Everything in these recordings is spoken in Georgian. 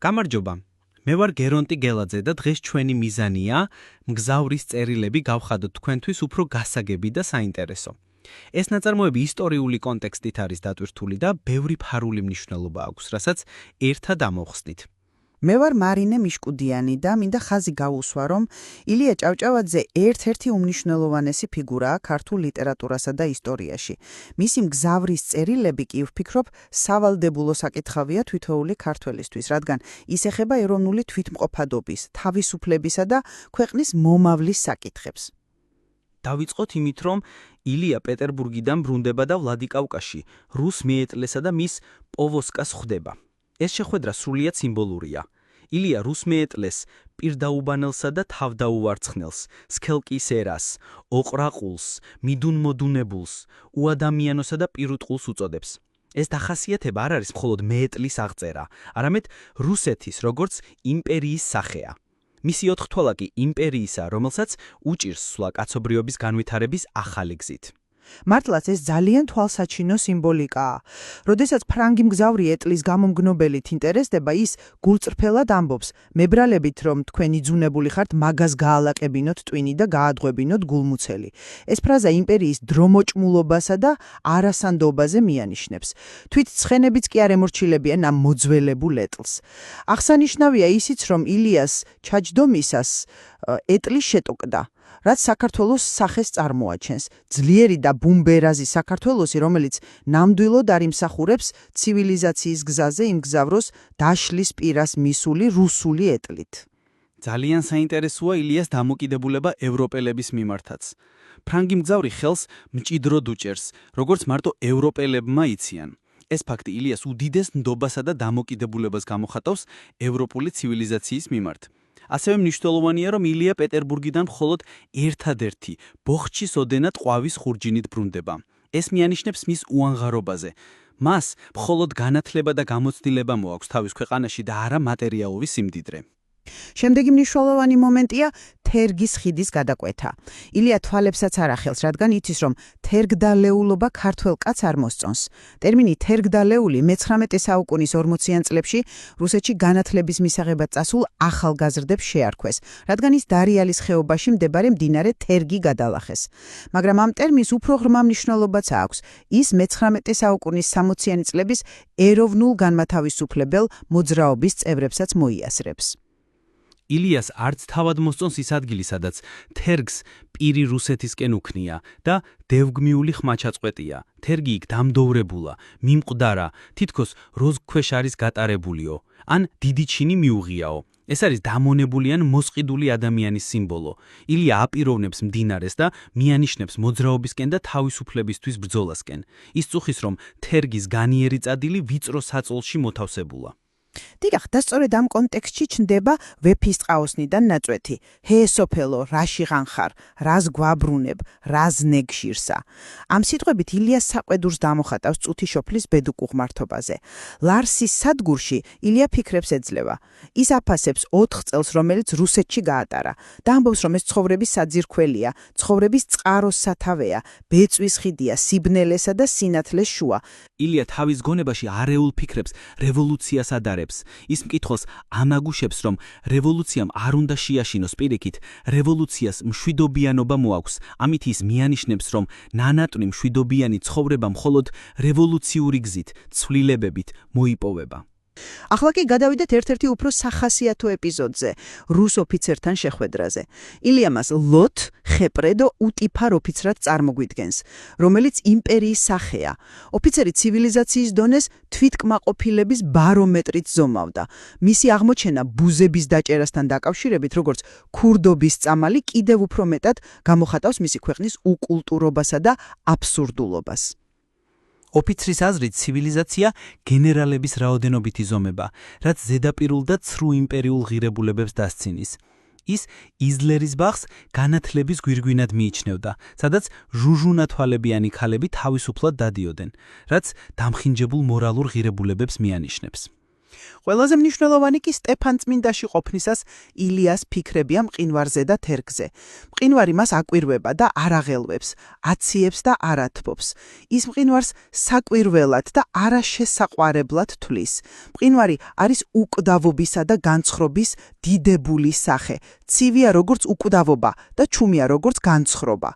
გამარჯობა. მე ვარ გერონტი გელაძე და დღეს ჩვენი მიზანია მგზავრის წერილები გავხადოთ თქვენთვის უფრო გასაგები და საინტერესო. ეს ნაწარმოები ისტორიული კონტექსტით არის დატვირთული და ბევრი ფარული მნიშვნელობა აქვს, რასაც ერთად ამოვხსნით. მე ვარ მარინე მიშკუდიანი და მინდა ხაზი გავუსვა, რომ ილია ჭავჭავაძე ერთ-ერთი უმნიშვნელოვანესი ფიგურაა ქართულ ლიტერატურასა და ისტორიაში. მისი მგზავრის წერილები კი ვფიქრობ სავალდებულო საკითხავია თითოეული ქართველისთვის, რადგან ის ეხება ეროვნული თვითმყოფადობის, თავისუფლებისა და ქვეყნის მომავლის საკითხებს. დავიწყოთ იმით, რომ ილია პეტერბურგიდან ბრუნდება და ვლადიკავკაზში რუს მეეტლესა და მის პოვოსკას ხვდება. ეს შეხვედრა სრულიად სიმბოლურია. ილია რუს მეეტლეს პირდაუბანელსა და თავდაუვარცხნელს, სქელკის ერას, ოყრაყულს, მიდუნმოდუნებულს, უადამიანოსა და პირუტყულს უწოდებს. ეს დახასიათება არ არის მხოლოდ მეეტლის აღწერა, არამედ რუსეთის როგორც იმპერიის სახეა. მისი ოთხთვალა კი იმპერიისა, რომელსაც უჭირს სვლა კაცობრიობის განვითარების ახალი გზით. მართლაც ეს ძალიან თვალსაჩინო სიმბოლიკაა. როდესაც ფრანგი მგზავრი ეტლის გამომგნობელით ინტერესდება, ის გულწრფელად ამბობს, მებრალებით რომ თქვენ იძუნებული ხართ მაგას გაალაყებინოთ ტვინი და გაადღვებინოთ გულმუცელი. ეს ფრაზა იმპერიის დრომოჭმულობასა და არასანდობაზე მიანიშნებს. თვით ცხენებიც კი არ ემორჩილებიან ამ მოძველებულ ეტლს. აღსანიშნავია ისიც, რომ ილიას ჩაჯდომისას ეტლი შეტოკდა, რაც საქართველოს სახეს წარმოაჩენს. ძლიერი და ბუმბერაზი საქართველოსი, რომელიც ნამდვილად არ იმსახურებს ცივილიზაციის გზაზე იმგზავროს დაშლის პირას მისული რუსული ეტლით. ძალიან საინტერესოა ილიას დამოკიდებულება ევროპელების მიმართაც. ფრანგი მგზავრი ხელს მჭიდროდ უჭერს, როგორც მარტო ევროპელებმა იციან. ეს ფაქტი ილიას უდიდეს ნდობასა და დამოკიდებულებას გამოხატავს ევროპული ცივილიზაციის მიმართ. ასევე მნიშვნელოვანია, რომ ილია პეტერბურგიდან მხოლოდ ერთადერთი ბოხჩის ოდენად ყვავის ხურჯინით ბრუნდება. ეს მიანიშნებს მის უანგარობაზე. მას მხოლოდ განათლება და გამოცდილება მოაქვს თავის ქვეყანაში და არა მატერიალური სიმდიდრე. შემდეგი მნიშვნელოვანი მომენტია თერგის ხიდის გადაკვეთა. ილია თვალებსაც არ ახელს, რადგან იცის, რომ თერგდალეულობა ქართველ კაცს არ მოსწონს. ტერმინი თერგდალეული მე-19 საუკუნის 40-იან წლებში რუსეთში განათლების მისაღებად წასულ ახალგაზრდებს შეარქვეს, რადგან ის დარიალის ხეობაში მდებარე მდინარე თერგი გადალახეს. მაგრამ ამ ტერმინს უფრო ღრმა მნიშვნელობაც აქვს. ის მე-19 საუკუნის 60-იანი წლების ეროვნულ განმათავისუფლებელ მოძრაობის წევრებსაც მოიასრებს. ილიას არც თავად მოსწონს ის ადგილი, სადაც თერგს პირი რუსეთისკენ უქნია და დევგმიული ხმაჩაწყვეტია. თერგი იქ დამდოვრებულა, მიმყდარა, თითქოს როზქვეშ არის გატარებულიო, ან დიდი ჩინი მიუღიაო. ეს არის დამონებული ან მოსყიდული ადამიანის სიმბოლო. ილია აპიროვნებს მდინარეს და მიანიშნებს მოძრაობისკენ და თავისუფლებისთვის ბრძოლასკენ. ის წუხის, რომ თერგის განიერი წადილი ვიწრო საწოლში მოთავსებულა. დიგახ, და სწორედ ამ კონტექსტში ჩნდება ვეფხისტყაოსნიდან ნაწვეთი. ჰე სოფელო, რაში ღანხარ, რას გვაბრუნებ, რას ნეგშირსა. ამ სიტყვებით ილიას საყვედურს დამოხატავს წუთიშოფლის ბედუკუღმართობაზე. ლარსის სადგურში ილია ფიქრებს ეძლევა. ის აფასებს 4 წელს, რომელიც რუსეთში გაატარა და ამბობს, რომ ეს ცხოვრების საძირკველია, ცხოვრების წყაროს სათავეა, ბეწვის ხიდია, სიბნელესა და სინათლეს შუა. ილია თავის გონებაში არეულ ფიქრებს რევოლუციას ადარებს. ის მკითხველს ამაგუშებს, რომ რევოლუციამ არ უნდა შეაშინოს პირიქით, რევოლუციას მშვიდობიანობა მოაქვს. ამით ის მიანიშნებს, რომ ნანატვი მშვიდობიანი ცხოვრება მხოლოდ რევოლუციური გზით, ცვლილებებით მოიპოვება. ახლა კი გადავიდეთ ერთ-ერთი უფრო სახასიათო ეპიზოდზე, რუს ოფიცერთან შეხვედრაზე. ილია მას ლოთ ხეპრედო უტიფარ ოფიცრად წარმოგვიდგენს, რომელიც იმპერიის სახეა. ოფიცერი ცივილიზაციის დონეს თვითკმაყოფილების ბარომეტრით ზომავდა. მისი აღმოჩენა ბუზების დაჭერასთან დაკავშირებით, როგორც ქურდობის წამალი, კიდევ უფრო მეტად გამოხატავს მისი ქვეყნის უკულტურობასა და აბსურდულობას. ოფიცრის აზრით ცივილიზაცია გენერალების რაოდენობით იზომება, რაც ზედაპირულ და ცრუ იმპერიულ ღირებულებებს დასცინის. ის იზლერის ბაღს განათლების გვირგვინად მიიჩნევდა, სადაც ჟუჟუნათვალებიანი ქალები თავისუფლად დადიოდნენ, რაც დამხინჯებულ მორალურ ღირებულებებს მიანიშნებს. ყველაზე მნიშვნელოვანი კი სტეფან წმინდაში ყოფნისას ილიას ფიქრებია მყინვარზე და თერგზე. მყინვარი მას აკვირვება და არ აღელვებს, აციებს და არ ათბობს. ის მყინვარს საკვირველად და არაშესაყვარებლად თვლის. მყინვარი არის უკვდავობისა და განცხრობის დიდებული სახე. ცივია როგორც უკვდავობა და ჩუმია როგორც განცხრობა.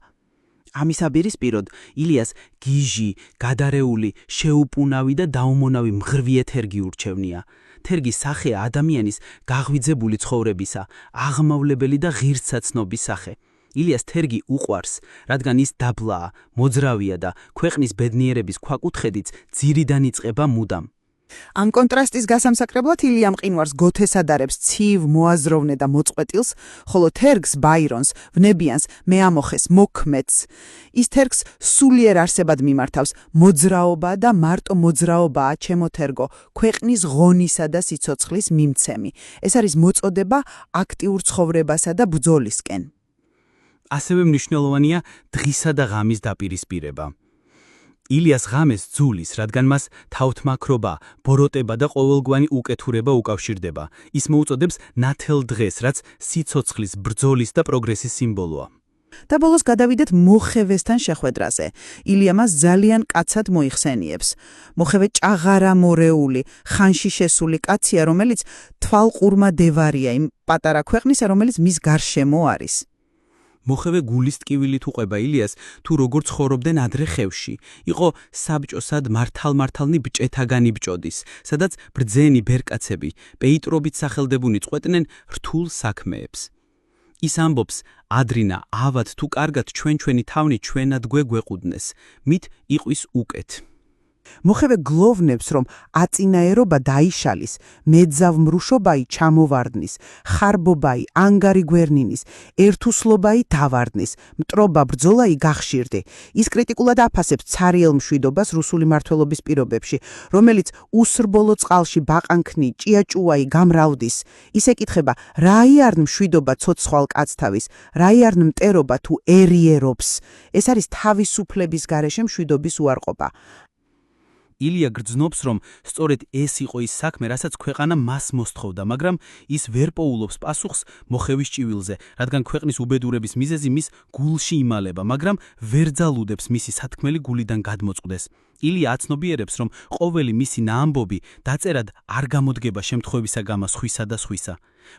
ამის აპირისპიროდ ილიას გიჟი, გადარეული, შეუპუნავი და დაუმონავი მღრვიე თერგი ურჩევნია. თერგის სახეა ადამიანის გაღვიძებული ცხოვრებისა, აღმავლებელი და ღირსაცნობის სახე. ილიას თერგი უყვარს, რადგან ის დაბლაა, მოძრავია და ქვეყნის ბედნიერების ქვაკუთხედიც ძირიდან იწყება მუდამ. ამ კონტრასტის გასამსაკრებლად ილია მყინვარს გოთეს ადარებს ცივ, მოაზროვნე და მოწყვეტილს, ხოლო თერგს, ბაირონს, ვნებიანს, მეამოხეს, მოქმედს. ის თერგს სულიერ არსებად მიმართავს, მოძრაობა და მარტო მოძრაობაა, ჩემო თერგო, ქვეყნის ღონისა და სიცოცხლის მიმცემი. ეს არის მოწოდება აქტიურ ცხოვრებასა და ბრძოლისკენ. ასევე მნიშვნელოვანია დღისა და ღამის დაპირისპირება. ილიას ღამეს ძულის, რადგან მას თავთმაქრობა, ბოროტება და ყოველგვარი უკეთურება უკავშირდება. ის მოუწოდებს ნათელ დღეს, რაც სიცოცხლის, ბრძოლის და პროგრესის სიმბოლოა. და ბოლოს გადავიდეთ მოხევესთან შეხვედრაზე. ილია მას ძალიან კაცად მოიხსენიებს. მოხევე ჭაღარა მორეული, ხანში შესული კაცია, რომელიც თვალყურმა დევარია იმ პატარა ქვეყნისა, რომელიც მის გარშემო არის. მოხევე გულის ტკივილით უყვება ილიას თუ როგორ ცხოვრობდნენ ადრე ხევში. იყო საბჭოსად მართალმართალნი ბჭეთაგანი ბჭოდის, სადაც ბრძენი ბერკაცები პეიტრობით სახელდებუნი წყვეტნენ რთულ საქმეებს. ის ამბობს, ადრინა, ავად თუ კარგად ჩვენი თავნი ჩვენად გვეყუდნეს, მით იყვის უკეთ. მოხევე გლოვნებს, რომ აწინაერობა დაიშალის, მეძავმრუშობაი ჩამოვარდნის, ხარბობაი ანგარი გვერნინის, ერთუსლობაი დავარდნის, მტრობა ბრძოლაი გახშირდი. ის კრიტიკულად აფასებს ცარიელ მშვიდობას რუსული მმართველობის პირობებში, რომელიც უსრბოლო წყალში ბაყანქნი, ჭიაჭუაი გამრავდის. ის ეკითხება, რა იარნ მშვიდობა ცოცხალ კაცთავის, რა იარნ მტერობა თუ ერიერობს. ეს არის თავისუფლების გარეშე მშვიდობის უარყოფა. ილია გრძნობს, რომ სწორედ ეს იყო ის საქმე, რასაც ქვეყანა მას მოსთხოვდა, მაგრამ ის ვერ პოულობს პასუხს მოხევის ჭივილზე, რადგან ქვეყნის უბედურების მიზეზი მის გულში იმალება, მაგრამ ვერ ძალუდებს მისი სათქმელი გულიდან გადმოწყდეს. ილია აცნობიერებს, რომ ყოველი მისი ნაამბობი დაწერად არ გამოდგება შემთხვევისა გამო სხვისა და სხვისა.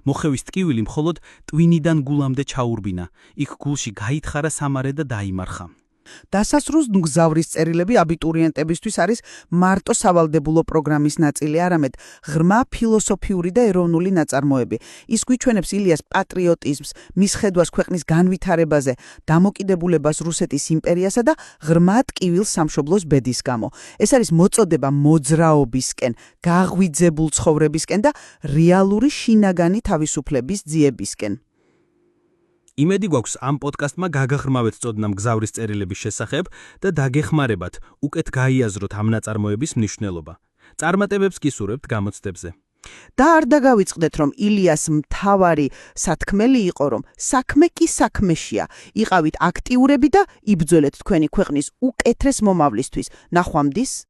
მოხევის ტკივილი მხოლოდ ტვინიდან გულამდე ჩაურბინა, იქ გულში გაითხარა სამარე და დაიმარხა. დასასრულს მგზავრის წერილები აბიტურიენტებისთვის არის მარტო სავალდებულო პროგრამის ნაწილი, არამედ ღრმა ფილოსოფიური და ეროვნული ნაწარმოები. ის გვიჩვენებს ილიას პატრიოტიზმს, მის ხედვას ქვეყნის განვითარებაზე, დამოკიდებულებას რუსეთის იმპერიასა და ღრმა ტკივილს სამშობლოს ბედის გამო. ეს არის მოწოდება მოძრაობისკენ, გაღვიძებულ ცხოვრებისკენ და რეალური შინაგანი თავისუფლების ძიებისკენ. იმედი გვაქვს ამ პოდკასტმა გაგახრმავეთ წოდნა მგზავრის წერილების შესახებ და დაგეხმარებათ უკეთ გაიაზროთ ამ ნაწარმოების მნიშვნელობა. წარმატებებს გისურვებთ გამოცდებზე. და არ დაგავიწყდეთ, რომ ილიას მთავარი სათქმელი იყო, რომ საქმე კი საქმეშია. იყავით აქტიურები და იბრძოლეთ თქვენი ქვეყნის უკეთრეს მომავლისთვის. ნახვამდის.